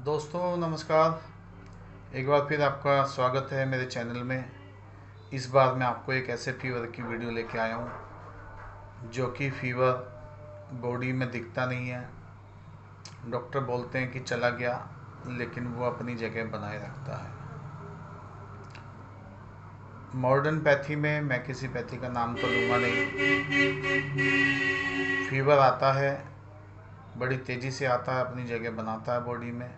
दोस्तों नमस्कार। एक बार फिर आपका स्वागत है मेरे चैनल में। इस बार मैं आपको एक ऐसे फीवर की वीडियो लेके आया हूँ जो कि फीवर बॉडी में दिखता नहीं है। डॉक्टर बोलते हैं कि चला गया, लेकिन वो अपनी जगह बनाए रखता है। मॉडर्न पैथी में मैं किसी पैथी का नाम तो लूँगा नहीं। फीवर आता है, बड़ी तेज़ी से आता है, अपनी जगह बनाता है बॉडी में।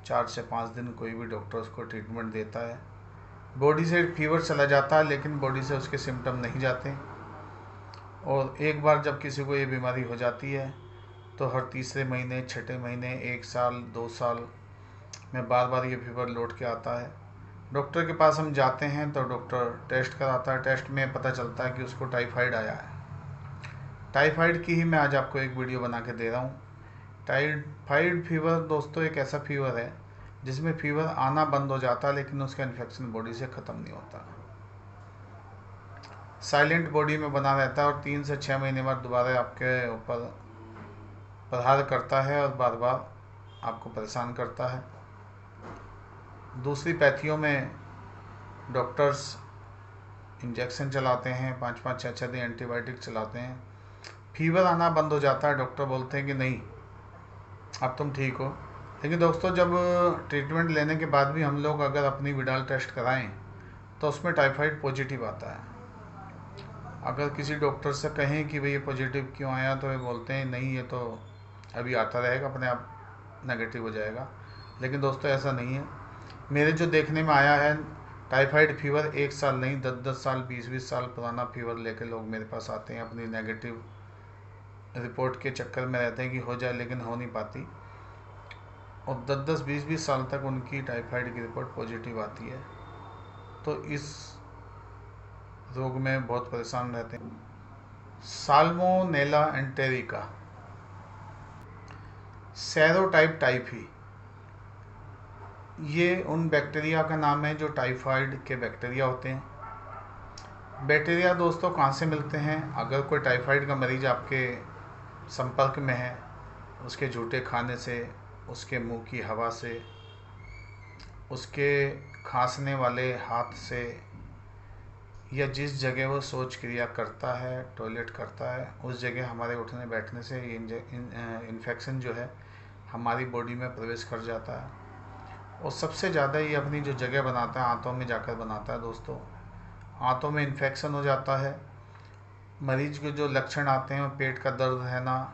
4 से 5 दिन कोई भी डॉक्टर उसको ट्रीटमेंट देता है। बॉडी से फीवर चला जाता है, लेकिन बॉडी से उसके सिम्टम नहीं जाते। और एक बार जब किसी को ये बीमारी हो जाती है तो हर तीसरे महीने, छठे महीने, 1 साल, 2 साल में बार बार ये फीवर लौट के आता है। डॉक्टर के पास हम जाते हैं तो डॉक्टर टेस्ट कराता है। टेस्ट में पता चलता है कि उसको टाइफाइड आया है। टाइफाइड की ही मैं आज आपको एक वीडियो बना के दे रहा हूँ। टाइफाइड फीवर दोस्तों एक ऐसा फीवर है जिसमें फीवर आना बंद हो जाता है, लेकिन उसका इन्फेक्शन बॉडी से ख़त्म नहीं होता। साइलेंट बॉडी में बना रहता है और 3 से 6 महीने बाद दोबारा आपके ऊपर प्रहार करता है और बार बार आपको परेशान करता है। दूसरी पैथियों में डॉक्टर्स इंजेक्शन चलाते हैं, 5-5, 6-6 दिन एंटीबायोटिक चलाते हैं। फीवर आना बंद हो जाता है, डॉक्टर बोलते हैं कि नहीं अब तुम ठीक हो। लेकिन दोस्तों जब ट्रीटमेंट लेने के बाद भी हम लोग अगर अपनी विडाल टेस्ट कराएं तो उसमें टाइफाइड पॉजिटिव आता है। अगर किसी डॉक्टर से कहें कि भाई ये पॉजिटिव क्यों आया, तो वे बोलते हैं नहीं ये तो अभी आता रहेगा, अपने आप नेगेटिव हो जाएगा। लेकिन दोस्तों ऐसा नहीं है। मेरे जो देखने में आया है, टाइफाइड फीवर 1 साल नहीं, 10-10 साल, 20-20 साल पुराना फीवर लेकर लोग मेरे पास आते हैं। अपनी नेगेटिव रिपोर्ट के चक्कर में रहते हैं कि हो जाए, लेकिन हो नहीं पाती। और 10-10, 20-20 साल तक उनकी टाइफाइड की रिपोर्ट पॉजिटिव आती है। तो इस रोग में बहुत परेशान रहते हैं। साल्मोनेला एंटेरिका, सेरोटाइप टाइफी, ये उन बैक्टीरिया का नाम है जो टाइफाइड के बैक्टीरिया होते हैं। बैक्टीरिया दोस्तों कहाँ से मिलते हैं? अगर कोई टाइफाइड का मरीज आपके संपर्क में है, उसके जूठे खाने से, उसके मुंह की हवा से, उसके खांसने वाले हाथ से, या जिस जगह वो शौच क्रिया करता है, टॉयलेट करता है, उस जगह हमारे उठने बैठने से इन्फेक्शन जो है हमारी बॉडी में प्रवेश कर जाता है। और सबसे ज़्यादा ये अपनी जो जगह बनाता है आंतों में जाकर बनाता है दोस्तों। आंतों में इन्फेक्शन हो जाता है। मरीज के जो लक्षण आते हैं, पेट का दर्द रहना,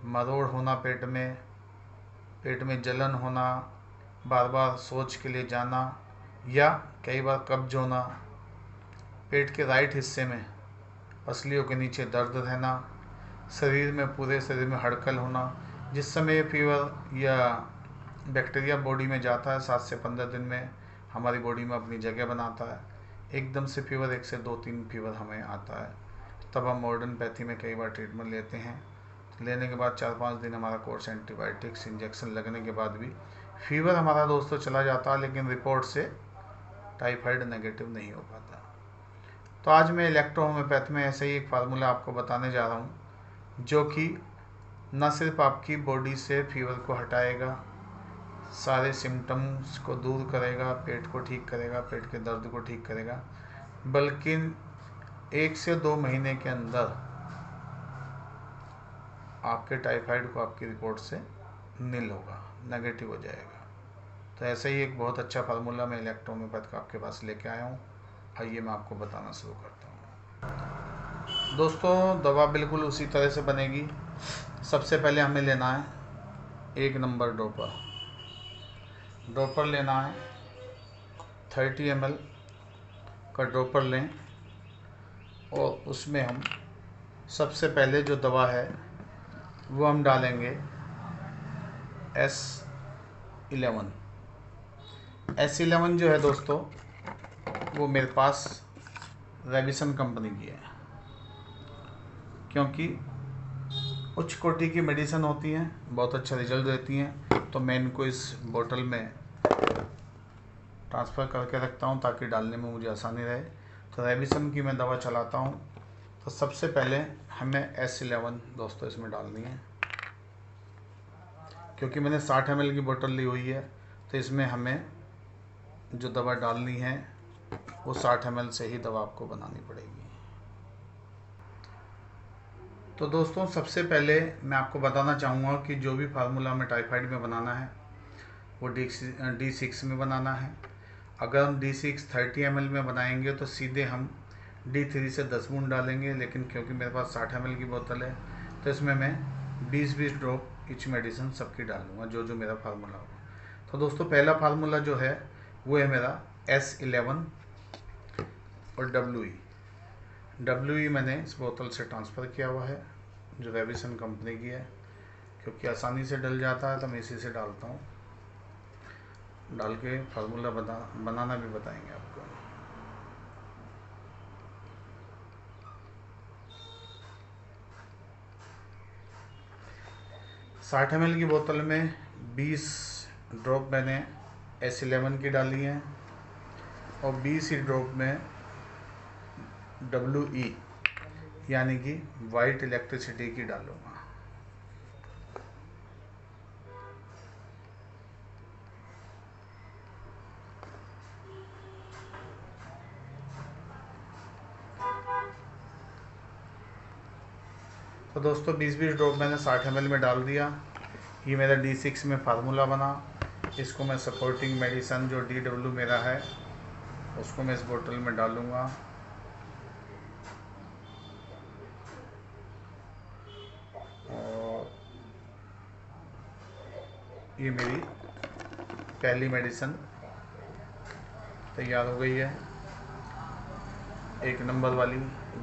मरोड़ होना पेट में जलन होना, बार बार शौच के लिए जाना, या कई बार कब्ज होना, पेट के राइट हिस्से में पसलियों के नीचे दर्द रहना, शरीर में, पूरे शरीर में हड़कल होना। जिस समय ये फीवर या बैक्टीरिया बॉडी में जाता है, 7 से 15 दिन में हमारी बॉडी में अपनी जगह बनाता है। एकदम से फीवर 1 से 2-3 फीवर हमें आता है, तब हम मॉडर्न पैथी में कई बार ट्रीटमेंट लेते हैं। लेने के बाद 4-5 दिन हमारा कोर्स एंटीबायोटिक्स इंजेक्शन लगने के बाद भी फीवर हमारा दोस्तों चला जाता है, लेकिन रिपोर्ट से टाइफाइड नेगेटिव नहीं हो पाता। तो आज मैं इलेक्ट्रोहोम्योपैथ में ऐसे ही एक फार्मूला आपको बताने जा रहा हूँ जो कि न सिर्फ आपकी बॉडी से फीवर को हटाएगा, सारे सिम्टम्स को दूर करेगा, पेट को ठीक करेगा, पेट के दर्द को ठीक करेगा, बल्कि 1 से 2 महीने के अंदर आपके टाइफाइड को आपकी रिपोर्ट से नील होगा, नेगेटिव हो जाएगा। तो ऐसे ही एक बहुत अच्छा फार्मूला मैं इलेक्ट्रोहोम्योपैथ का आपके पास लेके आया हूँ। आइए मैं आपको बताना शुरू करता हूँ। दोस्तों दवा बिल्कुल उसी तरह से बनेगी। सबसे पहले हमें लेना है 1 नंबर ड्रॉपर लेना है। 30 ml का ड्रॉपर लें और उसमें हम सबसे पहले जो दवा है वो हम डालेंगे S11। S11 जो है दोस्तों वो मेरे पास रेविसन कंपनी की है, क्योंकि उच्च कोटि की मेडिसिन होती हैं, बहुत अच्छा रिजल्ट देती हैं। तो मैं इनको इस बोतल में ट्रांसफ़र करके रखता हूँ ताकि डालने में मुझे आसानी रहे। तो रेविसन की मैं दवा चलाता हूँ। तो सबसे पहले हमें S11 दोस्तों इसमें डालनी है। क्योंकि मैंने 60 ml की बोतल ली हुई है, तो इसमें हमें जो दवा डालनी है वो 60 ml से ही दवा आपको बनानी पड़ेगी। तो दोस्तों, सबसे पहले मैं आपको बताना चाहूँगा कि जो भी फार्मूला हमें टाइफाइड में बनाना है वो D6 में बनाना है। अगर हम D6 30 ml में बनाएंगे तो सीधे हम D3 से 10 बूंद डालेंगे, लेकिन क्योंकि मेरे पास 60 ml की बोतल है तो इसमें मैं 20-20 ड्रॉप ईच मेडिसिन सबकी डालूंगा, जो जो मेरा फार्मूला होगा। तो दोस्तों, पहला फार्मूला जो है वो है मेरा S11 और WE मैंने इस बोतल से ट्रांसफ़र किया हुआ है, जो रेविसन कंपनी की है। क्योंकि आसानी से डल जाता है तो मैं इसी से डालता हूँ। डाल के फार्मूला बनाना भी बताएंगे आपको। साठ ml की बोतल में 20 ड्रॉप मैंने S11 की डाली हैं और 20 ही ड्रॉप में WE यानी कि वाइट इलेक्ट्रिसिटी की डालूंगा। तो दोस्तों, 20-20 ड्रॉप मैंने 60 ml में डाल दिया। ये मेरा D6 में फार्मूला बना। इसको मैं सपोर्टिंग मेडिसन जो DW मेरा है उसको मैं इस बोतल में डालूंगा। और ये मेरी पहली मेडिसन तैयार हो गई है, 1 नंबर वाली।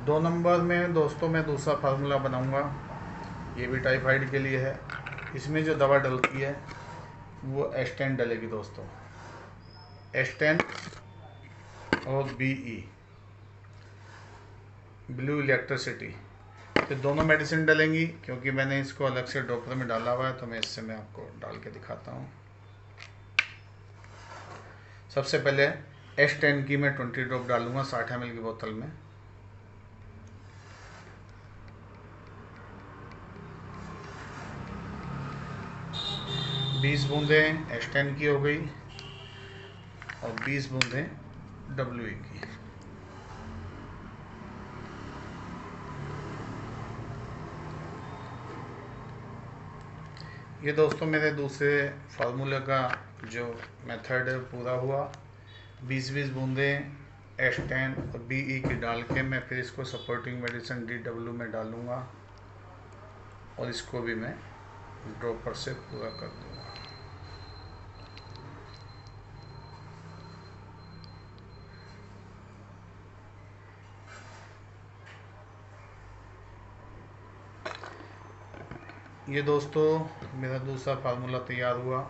2 नंबर में दोस्तों मैं दूसरा फार्मूला बनाऊंगा, ये भी टाइफाइड के लिए है। इसमें जो दवा डलती है वो S10 डलेगी दोस्तों, S10 और BE ब्लू इलेक्ट्रिसिटी। तो दोनों मेडिसिन डलेंगी। क्योंकि मैंने इसको अलग से ड्रॉपर में डाला हुआ है तो मैं इससे मैं आपको डाल के दिखाता हूँ। सबसे पहले S10 की मैं 20 ड्रॉप डालूंगा 60 ml की बोतल में। बीस बूंदें S10 की हो गई और 20 बूंदें WE की। ये दोस्तों मेरे दूसरे फार्मूले का जो मेथड है पूरा हुआ। 20-20 बूंदें S10 और BE की डाल के मैं फिर इसको सपोर्टिंग मेडिसिन DW में डालूंगा और इसको भी मैं ड्रॉपर से पूरा कर दूंगा। ये दोस्तों मेरा दूसरा फार्मूला तैयार हुआ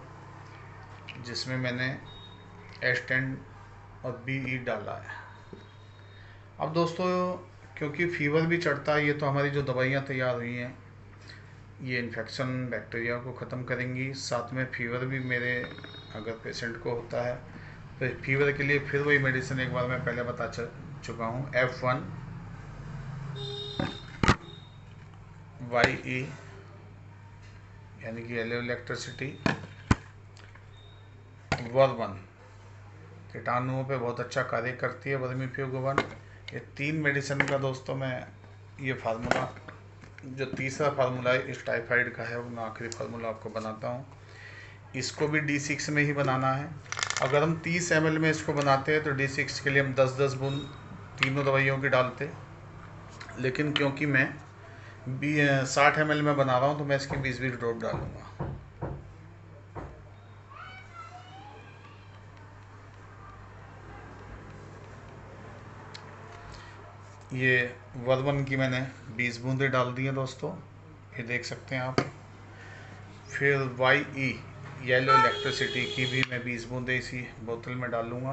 जिसमें मैंने S10 और BE डाला है। अब दोस्तों, क्योंकि फीवर भी चढ़ता है, ये तो हमारी जो दवाइयाँ तैयार हुई हैं ये इन्फेक्शन बैक्टीरिया को ख़त्म करेंगी। साथ में फीवर भी मेरे अगर पेशेंट को होता है तो फीवर के लिए फिर वही मेडिसिन एक बार मैं पहले बता चुका हूँ, F1 YE यानी कि येलो इलेक्ट्रिसिटी, वर्बन कीटाणुओं पे बहुत अच्छा कार्य करती है, वर्मीफ्यूगोवन। ये 3 मेडिसिन का दोस्तों मैं ये फार्मूला जो तीसरा फार्मूला है इस टाइफाइड का है वो मैं आखिरी फार्मूला आपको बनाता हूँ। इसको भी D6 में ही बनाना है। अगर हम 30 ml में इसको बनाते हैं तो D6 के लिए हम 10-10 बूंद तीनों दवाइयों की डालते, लेकिन क्योंकि मैं 60 ml में बना रहा हूँ तो मैं इसकी 20-20 ड्रॉप डालूंगा। ये वर्बन की मैंने 20 बूंदें डाल दी हैं दोस्तों, ये देख सकते हैं आप। फिर YE येलो इलेक्ट्रिसिटी की भी मैं 20 बूंदें इसी बोतल में डालूंगा।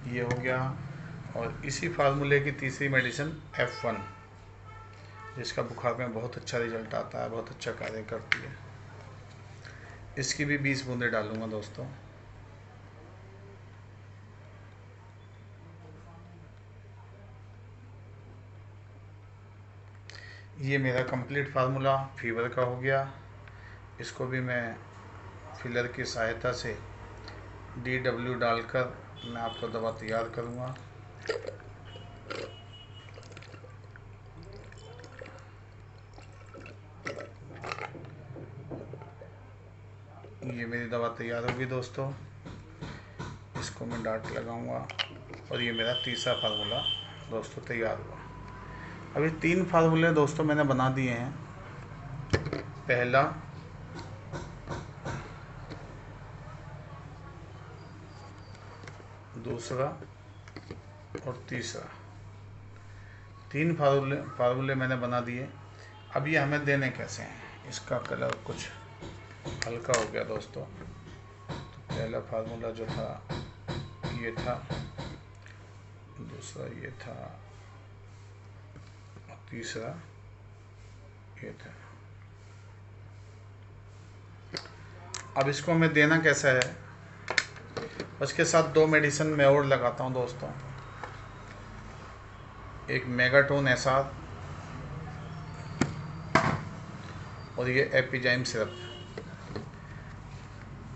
ये हो गया। और इसी फार्मूले की तीसरी मेडिसिन F1 जिसका बुखार में बहुत अच्छा रिजल्ट आता है, बहुत अच्छा कार्य करती है, इसकी भी 20 बूंदें डालूंगा दोस्तों। ये मेरा कंप्लीट फार्मूला फीवर का हो गया। इसको भी मैं फिलर की सहायता से DW डालकर मैं आपको दवा तैयार करूँगा। ये मेरी दवा तैयार होगी दोस्तों। इसको मैं डाट लगाऊंगा और ये मेरा तीसरा फार्मूला दोस्तों तैयार हुआ। अभी 3 फार्मूले दोस्तों मैंने बना दिए हैं। पहला, दूसरा और तीसरा, 3 फार्मूले मैंने बना दिए। अब ये हमें देने कैसे हैं, इसका कलर कुछ हल्का हो गया दोस्तों। तो पहला फार्मूला जो था ये था, दूसरा ये था और तीसरा ये था। अब इसको हमें देना कैसा है, उसके साथ 2 मेडिसिन मैं और लगाता हूँ दोस्तों। एक मेगाटोन SR और ये एपिजाइम सिरप।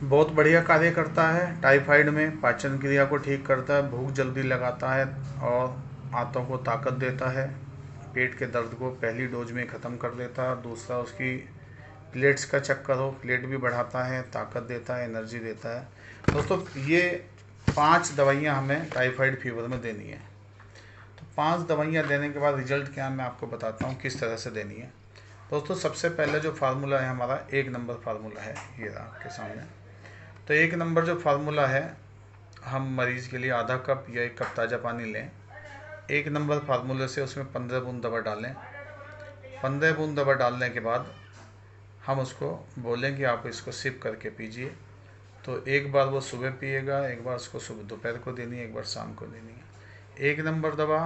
बहुत बढ़िया कार्य करता है टाइफाइड में, पाचन क्रिया को ठीक करता है, भूख जल्दी लगाता है और आंतों को ताकत देता है, पेट के दर्द को पहली डोज में ख़त्म कर देता है। दूसरा, उसकी प्लेट्स का चक्कर हो, प्लेट भी बढ़ाता है, ताकत देता है, एनर्जी देता है। दोस्तों ये 5 दवाइयाँ हमें टाइफाइड फीवर में देनी है। तो 5 दवाइयाँ देने के बाद रिजल्ट क्या है मैं आपको बताता हूँ किस तरह से देनी है। दोस्तों सबसे पहले जो फार्मूला है हमारा 1 नंबर फार्मूला है, ये रहा आपके सामने। तो 1 नंबर जो फार्मूला है, हम मरीज़ के लिए आधा कप या 1 कप ताज़ा पानी लें। 1 नंबर फार्मूले से उसमें 15 बूंद दवा डालें। 15 बूंद दवा डालने के बाद हम उसको बोलें कि आप इसको सिप करके पीजिए। तो एक बार वो सुबह पिएगा, एक बार उसको सुबह दोपहर को देनी है, एक बार शाम को देनी है। 1 नंबर दवा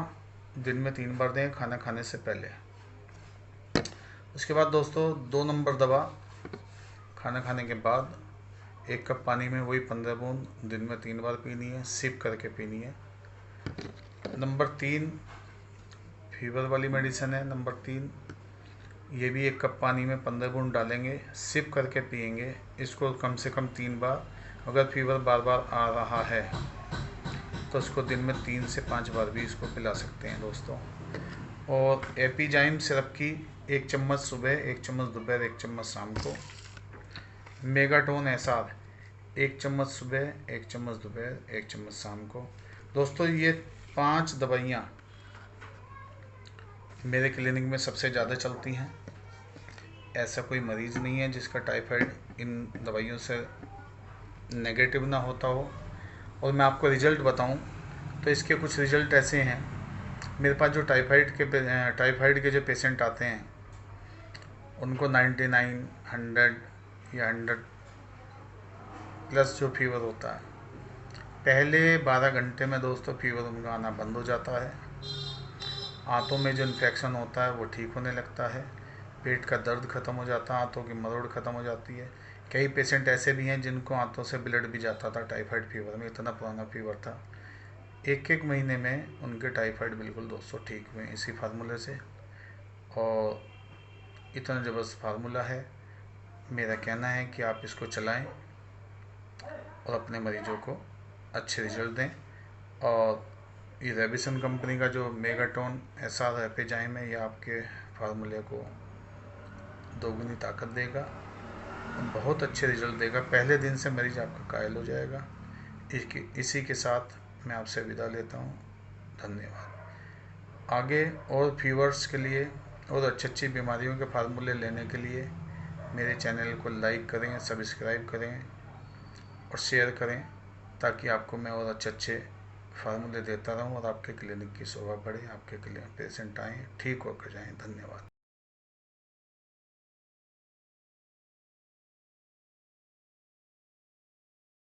दिन में 3 बार दें, खाना खाने से पहले। उसके बाद दोस्तों 2 नंबर दवा खाना खाने के बाद 1 कप पानी में वही 15 बूंद दिन में 3 बार पीनी है, सिप करके पीनी है। नंबर 3 फीवर वाली मेडिसिन है। नंबर 3, ये भी 1 कप पानी में 15 बूंद डालेंगे, सिप करके पिएंगे। इसको कम से कम 3 बार। अगर फीवर बार बार आ रहा है तो उसको दिन में 3 से 5 बार भी इसको पिला सकते हैं दोस्तों। और एपिजाइम सिरप की 1 चम्मच सुबह, 1 चम्मच दोपहर, 1 चम्मच शाम को। मेगाटोन SR 1 चम्मच सुबह, 1 चम्मच दोपहर, 1 चम्मच शाम को। दोस्तों ये 5 दवाइयाँ मेरे क्लिनिक में सबसे ज़्यादा चलती हैं। ऐसा कोई मरीज़ नहीं है जिसका टाइफाइड इन दवाइयों से नेगेटिव ना होता हो। और मैं आपको रिज़ल्ट बताऊं तो इसके कुछ रिज़ल्ट ऐसे हैं। मेरे पास जो टाइफाइड के जो पेशेंट आते हैं उनको 99, 100 या 100 प्लस जो फीवर होता है, पहले 12 घंटे में दोस्तों फीवर उनका आना बंद हो जाता है। आंतों में जो इन्फेक्शन होता है वो ठीक होने लगता है, पेट का दर्द ख़त्म हो जाता है, आंतों की मरोड़ ख़त्म हो जाती है। कई पेशेंट ऐसे भी हैं जिनको आंतों से ब्लड भी जाता था टाइफाइड फीवर में, इतना पुराना फीवर था। 1-1 महीने में उनके टाइफाइड बिल्कुल दोस्तों ठीक हुए इसी फार्मूले से। और इतना ज़बरदस्त फार्मूला है। मेरा कहना है कि आप इसको चलाएं और अपने मरीजों को अच्छे रिजल्ट दें। और ये रेबिसन कंपनी का जो मेगाटोन SR एपिजाइम है, ये आपके फार्मूले को दोगुनी ताकत देगा, बहुत अच्छे रिजल्ट देगा। पहले दिन से मरीज आपका कायल हो जाएगा। इसी के साथ मैं आपसे विदा लेता हूँ। धन्यवाद। आगे और फीवर्स के लिए और अच्छी बीमारियों के फार्मूले लेने के लिए मेरे चैनल को लाइक करें, सब्सक्राइब करें और शेयर करें, ताकि आपको मैं और अच्छे फार्मूले देता रहूं और आपके क्लिनिक की शोभा बढ़े, आपके क्लिनिक पेशेंट आएँ, ठीक होकर जाएं। धन्यवाद।